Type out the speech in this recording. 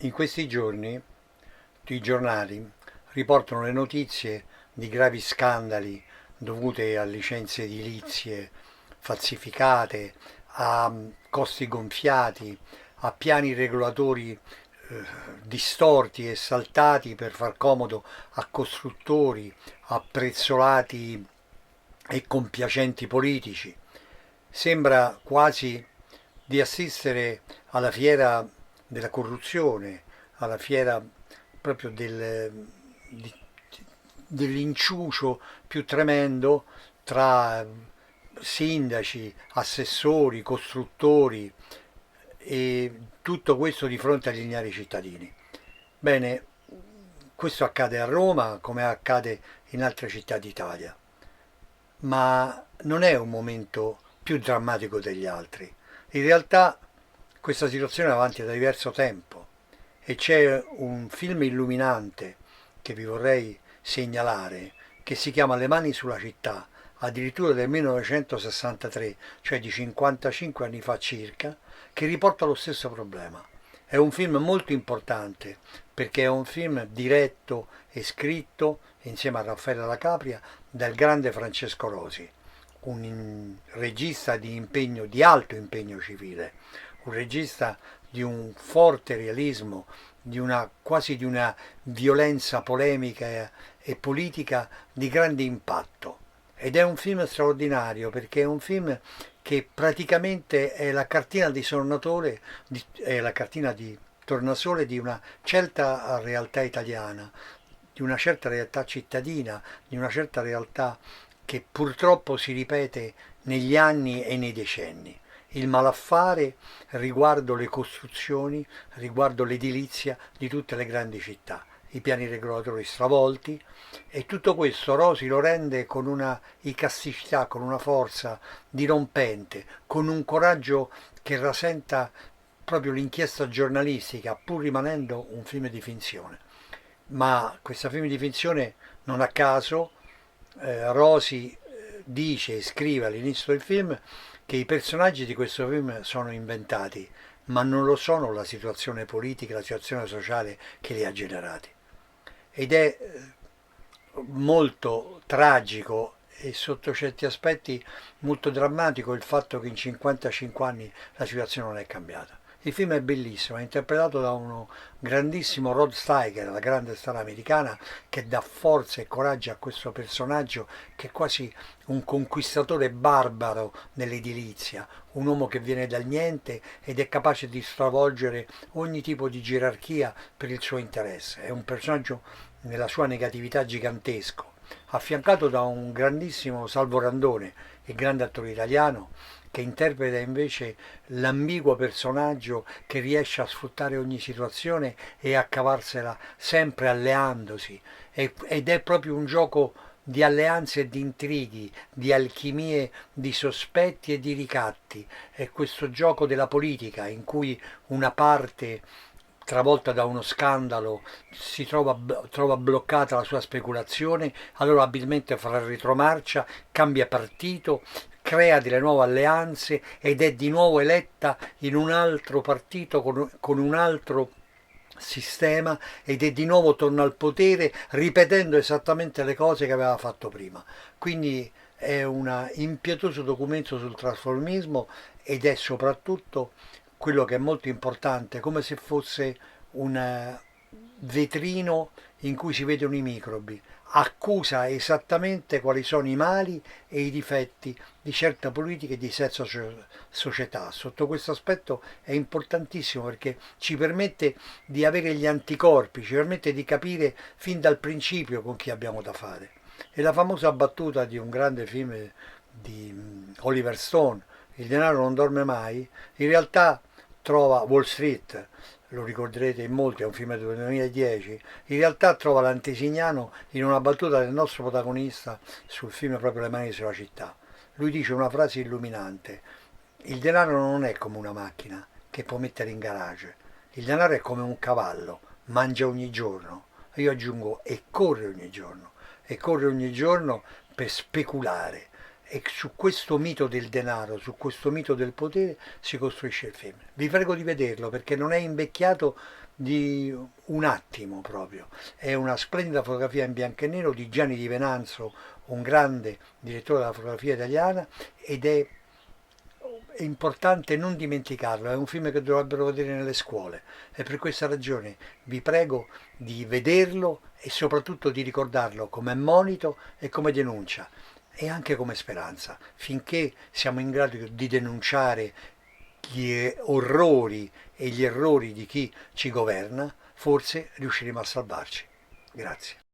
In questi giorni i giornali riportano le notizie di gravi scandali dovute a licenze edilizie falsificate, a costi gonfiati, a piani regolatori distorti e saltati per far comodo a costruttori, a prezzolati e compiacenti politici. Sembra quasi di assistere alla fiera della corruzione, alla fiera proprio di- dell'inciucio più tremendo tra sindaci, assessori, costruttori e tutto questo di fronte agli ignari cittadini. Bene, questo accade a Roma come accade in altre città d'Italia, ma non è un momento più drammatico degli altri. In realtà questa situazione è avanti da diverso tempo e c'è un film illuminante che vi vorrei segnalare che si chiama Le mani sulla città, addirittura del 1963, cioè di 55 anni fa circa, che riporta lo stesso problema. È un film molto importante perché è un film diretto e scritto insieme a Raffaele Dalla Capria dal grande Francesco Rosi, un regista di impegno, di alto impegno civile, un regista di un forte realismo, quasi di una violenza polemica e politica di grande impatto. Ed è un film straordinario perché è un film che praticamente è la cartina di Tornatore, è la cartina di tornasole di una certa realtà italiana, di una certa realtà cittadina, di una certa realtà che purtroppo si ripete negli anni e nei decenni. Il malaffare riguardo le costruzioni, riguardo l'edilizia di tutte le grandi città, i piani regolatori stravolti e tutto questo Rosi lo rende con una icasticità, con una forza dirompente, con un coraggio che rasenta proprio l'inchiesta giornalistica, pur rimanendo un film di finzione. Ma questo film di finzione non a caso Rosi dice e scrive all'inizio del film che i personaggi di questo film sono inventati, ma non lo sono la situazione politica, la situazione sociale che li ha generati. Ed è molto tragico e sotto certi aspetti molto drammatico il fatto che in 55 anni la situazione non è cambiata. Il film è bellissimo, è interpretato da uno grandissimo Rod Steiger, la grande star americana, che dà forza e coraggio a questo personaggio che è quasi un conquistatore barbaro nell'edilizia, un uomo che viene dal niente ed è capace di stravolgere ogni tipo di gerarchia per il suo interesse. È un personaggio nella sua negatività gigantesco, affiancato da un grandissimo Salvo Randone, il grande attore italiano, che interpreta invece l'ambiguo personaggio che riesce a sfruttare ogni situazione e a cavarsela sempre alleandosi. Ed è proprio un gioco di alleanze e di intrighi, di alchimie, di sospetti e di ricatti. È questo gioco della politica in cui una parte travolta da uno scandalo trova bloccata la sua speculazione, allora abilmente farà retromarcia, cambia partito, crea delle nuove alleanze ed è di nuovo eletta in un altro partito con un altro sistema ed è di nuovo torna al potere ripetendo esattamente le cose che aveva fatto prima. Quindi è un impietoso documento sul trasformismo ed è soprattutto quello che è molto importante, come se fosse un vetrino in cui si vedono i microbi, accusa esattamente quali sono i mali e i difetti di certe politiche e di certa società. Sotto questo aspetto è importantissimo perché ci permette di avere gli anticorpi, ci permette di capire fin dal principio con chi abbiamo da fare. E la famosa battuta di un grande film di Oliver Stone, Il denaro non dorme mai, in realtà trova Wall Street, lo ricorderete in molti, è un film del 2010, in realtà trova l'antesignano in una battuta del nostro protagonista sul film proprio Le mani sulla città. Lui dice una frase illuminante: il denaro non è come una macchina che può mettere in garage, il denaro è come un cavallo, mangia ogni giorno. Io aggiungo e corre ogni giorno per speculare. E su questo mito del denaro, su questo mito del potere si costruisce il film. Vi prego di vederlo perché non è invecchiato di un attimo proprio. È una splendida fotografia in bianco e nero di Gianni Di Venanzo, un grande direttore della fotografia italiana, ed è importante non dimenticarlo, è un film che dovrebbero vedere nelle scuole e per questa ragione vi prego di vederlo e soprattutto di ricordarlo come monito e come denuncia e anche come speranza, finché siamo in grado di denunciare gli orrori e gli errori di chi ci governa, forse riusciremo a salvarci. Grazie.